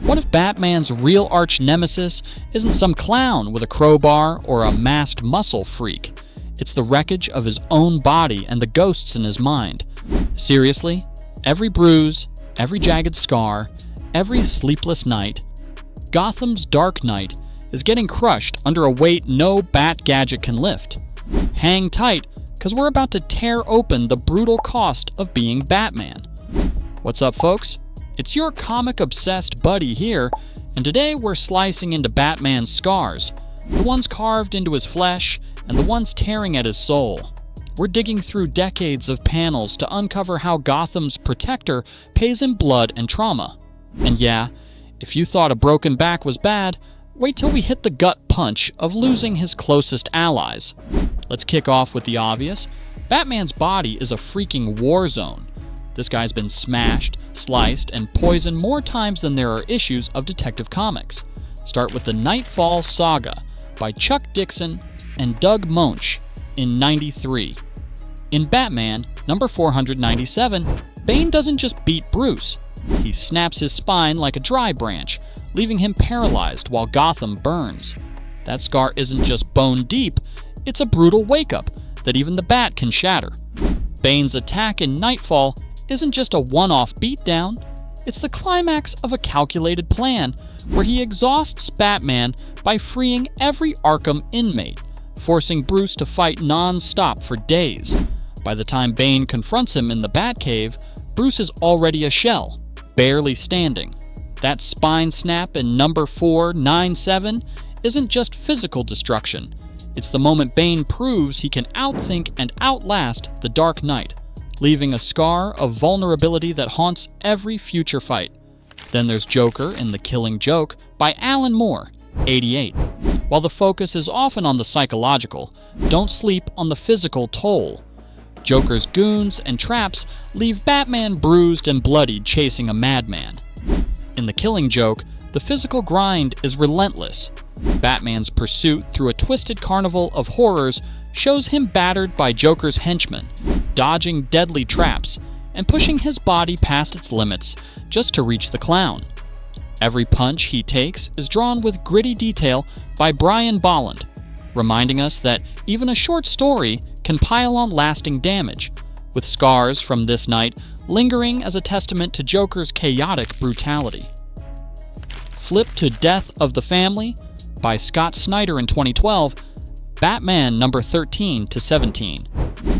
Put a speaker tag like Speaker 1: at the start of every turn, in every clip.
Speaker 1: What if Batman's real arch-nemesis isn't some clown with a crowbar or a masked muscle freak? It's the wreckage of his own body and the ghosts in his mind. Seriously, every bruise, every jagged scar, every sleepless night, Gotham's Dark Knight is getting crushed under a weight no bat gadget can lift. Hang tight, because we're about to tear open the brutal cost of being Batman. What's up, folks? It's your comic-obsessed buddy here, and today we're slicing into Batman's scars, the ones carved into his flesh and the ones tearing at his soul. We're digging through decades of panels to uncover how Gotham's protector pays in blood and trauma. And yeah, if you thought a broken back was bad, wait till we hit the gut punch of losing his closest allies. Let's kick off with the obvious. Batman's body is a freaking war zone. This guy's been smashed, sliced, and poisoned more times than there are issues of Detective Comics. Start with the Knightfall saga by Chuck Dixon and Doug Moench in '93. In Batman, number 497, Bane doesn't just beat Bruce. He snaps his spine like a dry branch, leaving him paralyzed while Gotham burns. That scar isn't just bone deep, it's a brutal wake-up that even the Bat can shatter. Bane's attack in Knightfall isn't just a one-off beatdown, it's the climax of a calculated plan where he exhausts Batman by freeing every Arkham inmate, forcing Bruce to fight non-stop for days. By the time Bane confronts him in the Batcave, Bruce is already a shell, barely standing. That spine snap in number 497 isn't just physical destruction, it's the moment Bane proves he can outthink and outlast the Dark Knight, leaving a scar of vulnerability that haunts every future fight. Then there's Joker in The Killing Joke by Alan Moore, '88. While the focus is often on the psychological, don't sleep on the physical toll. Joker's goons and traps leave Batman bruised and bloodied chasing a madman. In The Killing Joke, the physical grind is relentless. Batman's pursuit through a twisted carnival of horrors shows him battered by Joker's henchmen, dodging deadly traps, and pushing his body past its limits just to reach the clown. Every punch he takes is drawn with gritty detail by Brian Bolland, reminding us that even a short story can pile on lasting damage, with scars from this night lingering as a testament to Joker's chaotic brutality. Flip to Death of the Family by Scott Snyder in 2012, Batman number 13 to 17,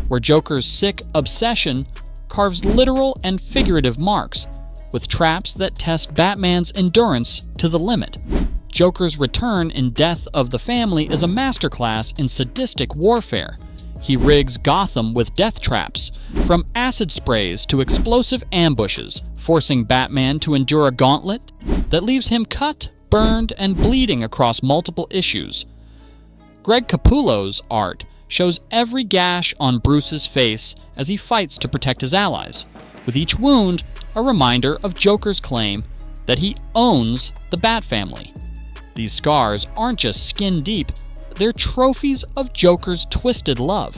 Speaker 1: where Joker's sick obsession carves literal and figurative marks, with traps that test Batman's endurance to the limit. Joker's return in Death of the Family is a masterclass in sadistic warfare. He rigs Gotham with death traps, from acid sprays to explosive ambushes, forcing Batman to endure a gauntlet that leaves him cut, burned, and bleeding across multiple issues. Greg Capullo's art shows every gash on Bruce's face as he fights to protect his allies, with each wound a reminder of Joker's claim that he owns the Bat family. These scars aren't just skin deep, they're trophies of Joker's twisted love.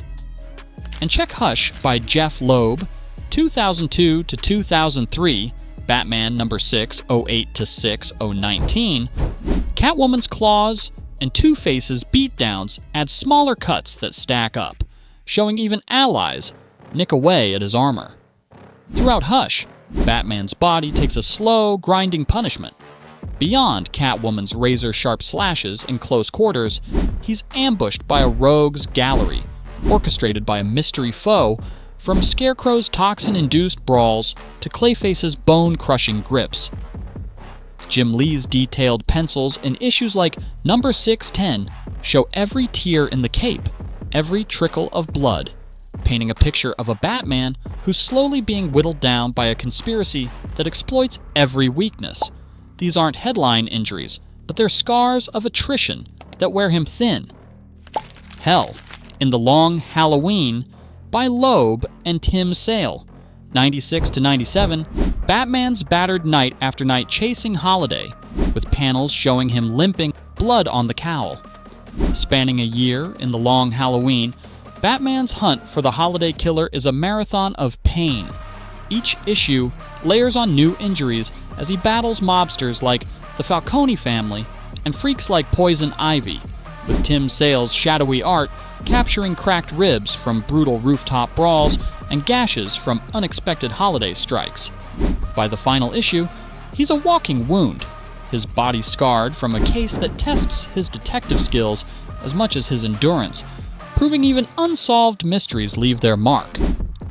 Speaker 1: And check Hush by Jeff Loeb, 2002 to 2003, Batman number 6, 08 to 6, 019, Catwoman's claws and Two-Face's beatdowns add smaller cuts that stack up, showing even allies nick away at his armor. Throughout Hush, Batman's body takes a slow, grinding punishment. Beyond Catwoman's razor-sharp slashes in close quarters, he's ambushed by a rogue's gallery, orchestrated by a mystery foe, from Scarecrow's toxin-induced brawls to Clayface's bone-crushing grips. Jim Lee's detailed pencils in issues like number 610 show every tear in the cape, every trickle of blood, painting a picture of a Batman who's slowly being whittled down by a conspiracy that exploits every weakness. These aren't headline injuries, but they're scars of attrition that wear him thin. Hell, in The Long Halloween by Loeb and Tim Sale, 96 to 97, Batman's battered night after night chasing Holiday, with panels showing him limping, blood on the cowl. Spanning a year in The Long Halloween, Batman's hunt for the Holiday Killer is a marathon of pain. Each issue layers on new injuries as he battles mobsters like the Falcone family and freaks like Poison Ivy, with Tim Sale's shadowy art capturing cracked ribs from brutal rooftop brawls and gashes from unexpected holiday strikes. By the final issue, he's a walking wound, his body scarred from a case that tests his detective skills as much as his endurance, proving even unsolved mysteries leave their mark.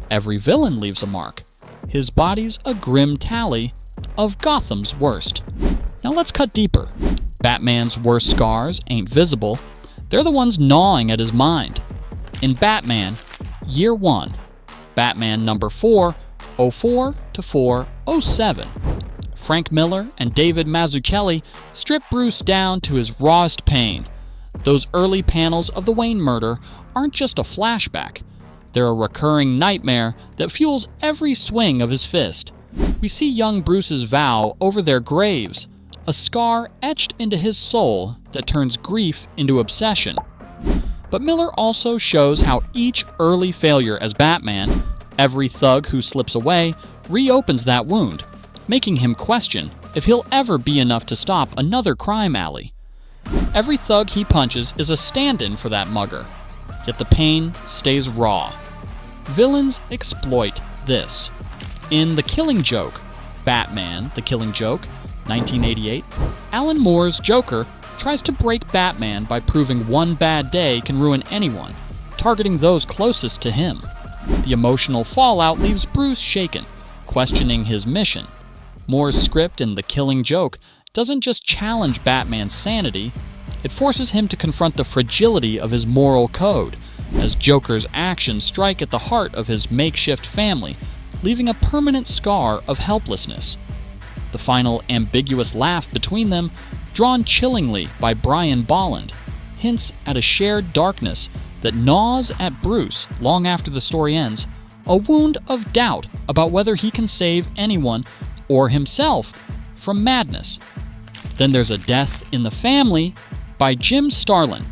Speaker 1: Every villain leaves a mark. His body's a grim tally of Gotham's worst. Now let's cut deeper. Batman's worst scars ain't visible. They're the ones gnawing at his mind. In Batman, Year 1, Batman number 404 to 407, Frank Miller and David Mazzucchelli strip Bruce down to his rawest pain. Those early panels of the Wayne murder aren't just a flashback. They're a recurring nightmare that fuels every swing of his fist. We see young Bruce's vow over their graves, a scar etched into his soul that turns grief into obsession. But Miller also shows how each early failure as Batman, every thug who slips away, reopens that wound, making him question if he'll ever be enough to stop another crime alley. Every thug he punches is a stand-in for that mugger, yet the pain stays raw. Villains exploit this. In The Killing Joke, Batman, The Killing Joke, 1988, Alan Moore's Joker tries to break Batman by proving one bad day can ruin anyone, targeting those closest to him. The emotional fallout leaves Bruce shaken, questioning his mission. Moore's script in The Killing Joke doesn't just challenge Batman's sanity, it forces him to confront the fragility of his moral code, as Joker's actions strike at the heart of his makeshift family, leaving a permanent scar of helplessness. The final ambiguous laugh between them, drawn chillingly by Brian Bolland, hints at a shared darkness that gnaws at Bruce long after the story ends, a wound of doubt about whether he can save anyone or himself from madness. Then there's A Death in the Family by Jim Starlin,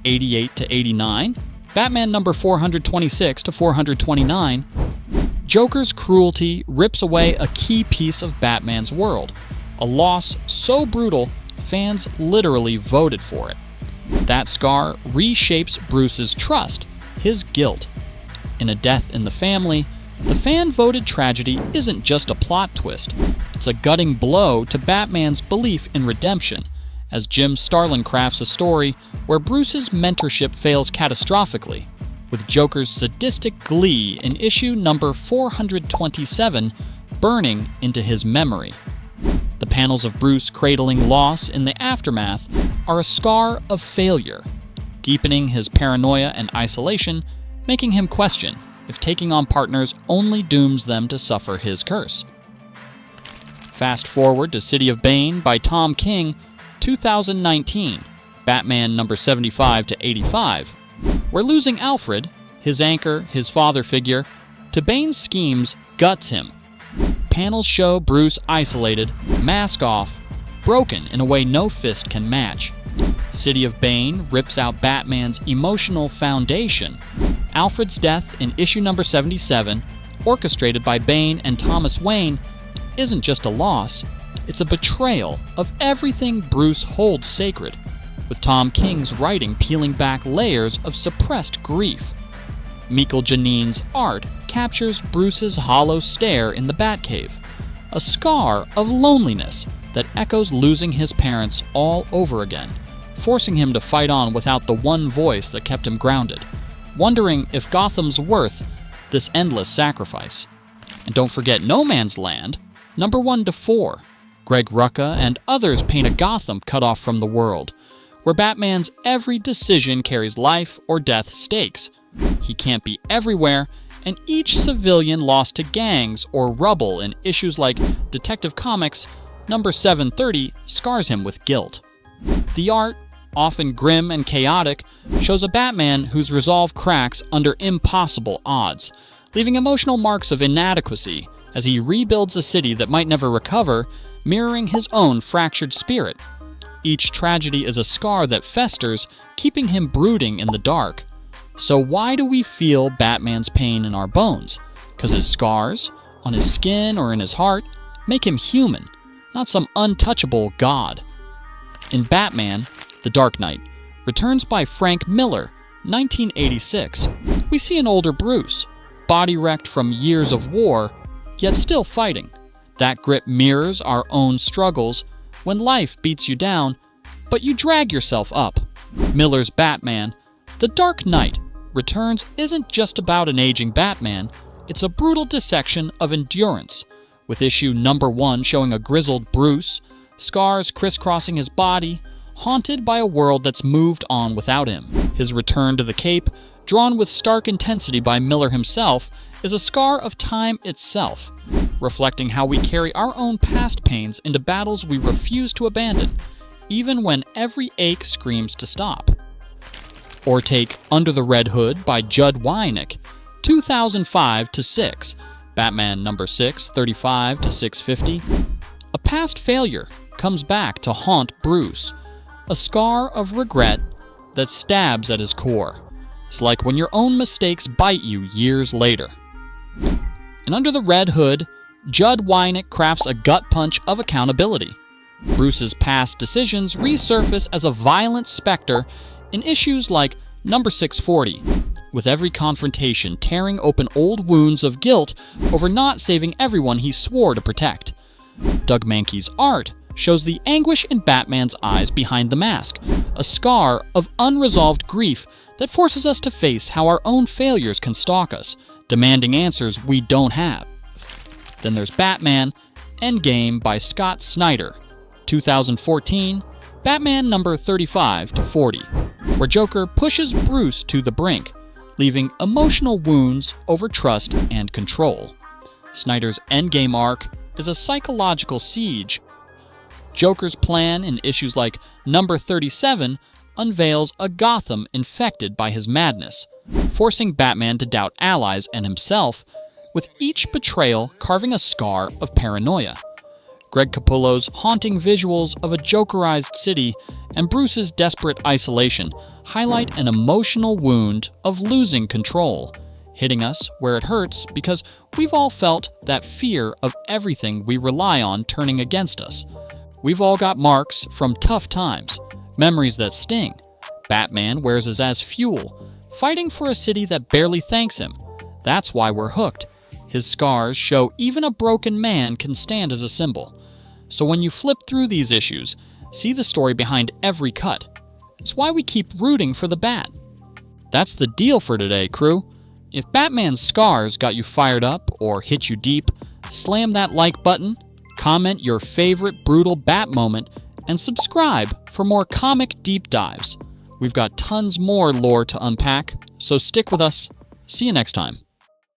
Speaker 1: 88 to 89, Batman number 426 to 429. Joker's cruelty rips away a key piece of Batman's world, a loss so brutal fans literally voted for it. That scar reshapes Bruce's trust, his guilt. In A Death in the Family, the fan-voted tragedy isn't just a plot twist, it's a gutting blow to Batman's belief in redemption, as Jim Starlin crafts a story where Bruce's mentorship fails catastrophically, with Joker's sadistic glee in issue number 427 burning into his memory. The panels of Bruce cradling loss in the aftermath are a scar of failure, deepening his paranoia and isolation, making him question if taking on partners only dooms them to suffer his curse. Fast forward to City of Bane by Tom King, 2019, Batman number 75 to 85. We're losing Alfred, his anchor, his father figure, to Bane's schemes guts him. Panels show Bruce isolated, mask off, broken in a way no fist can match. City of Bane rips out Batman's emotional foundation. Alfred's death in issue number 77, orchestrated by Bane and Thomas Wayne, isn't just a loss, it's a betrayal of everything Bruce holds sacred, with Tom King's writing peeling back layers of suppressed grief. Michael Janin's art captures Bruce's hollow stare in the Batcave, a scar of loneliness that echoes losing his parents all over again, forcing him to fight on without the one voice that kept him grounded, wondering if Gotham's worth this endless sacrifice. And don't forget No Man's Land, number 1 to 4. Greg Rucka and others paint a Gotham cut off from the world, where Batman's every decision carries life or death stakes. He can't be everywhere, and each civilian lost to gangs or rubble in issues like Detective Comics number 730 scars him with guilt. The art, often grim and chaotic, shows a Batman whose resolve cracks under impossible odds, leaving emotional marks of inadequacy as he rebuilds a city that might never recover, mirroring his own fractured spirit. Each tragedy is a scar that festers, keeping him brooding in the dark. So why do we feel Batman's pain in our bones? 'Cause his scars, on his skin or in his heart make him human, not some untouchable god. In Batman, The Dark Knight, Returns by Frank Miller, 1986, we see an older Bruce, body-wrecked from years of war, yet still fighting. That grit mirrors our own struggles when life beats you down, but you drag yourself up. Miller's Batman, The Dark Knight, Returns isn't just about an aging Batman, it's a brutal dissection of endurance, with issue number 1 showing a grizzled Bruce, scars crisscrossing his body, haunted by a world that's moved on without him. His return to the Cape, drawn with stark intensity by Miller himself, is a scar of time itself, reflecting how we carry our own past pains into battles we refuse to abandon, even when every ache screams to stop. Or take Under the Red Hood by Judd Winick, 2005-6, Batman number 6, 35-650. A past failure comes back to haunt Bruce, a scar of regret that stabs at his core. It's like when your own mistakes bite you years later. And Under the Red Hood, Judd Winick crafts a gut punch of accountability. Bruce's past decisions resurface as a violent specter in issues like number 640, with every confrontation tearing open old wounds of guilt over not saving everyone he swore to protect. Doug Mankey's art shows the anguish in Batman's eyes behind the mask, a scar of unresolved grief that forces us to face how our own failures can stalk us, demanding answers we don't have. Then there's Batman Endgame by Scott Snyder, 2014, Batman number 35-40, where Joker pushes Bruce to the brink, leaving emotional wounds over trust and control. Snyder's Endgame arc is a psychological siege. Joker's plan in issues like number 37 unveils a Gotham infected by his madness, forcing Batman to doubt allies and himself, with each betrayal carving a scar of paranoia. Greg Capullo's haunting visuals of a Jokerized city and Bruce's desperate isolation highlight an emotional wound of losing control, hitting us where it hurts because we've all felt that fear of everything we rely on turning against us. We've all got marks from tough times, memories that sting. Batman wears us as fuel, fighting for a city that barely thanks him. That's why we're hooked. His scars show even a broken man can stand as a symbol. So when you flip through these issues, see the story behind every cut. It's why we keep rooting for the Bat. That's the deal for today, crew. If Batman's scars got you fired up or hit you deep, slam that like button, comment your favorite brutal Bat moment, and subscribe for more comic deep dives. We've got tons more lore to unpack, so stick with us. See you next time.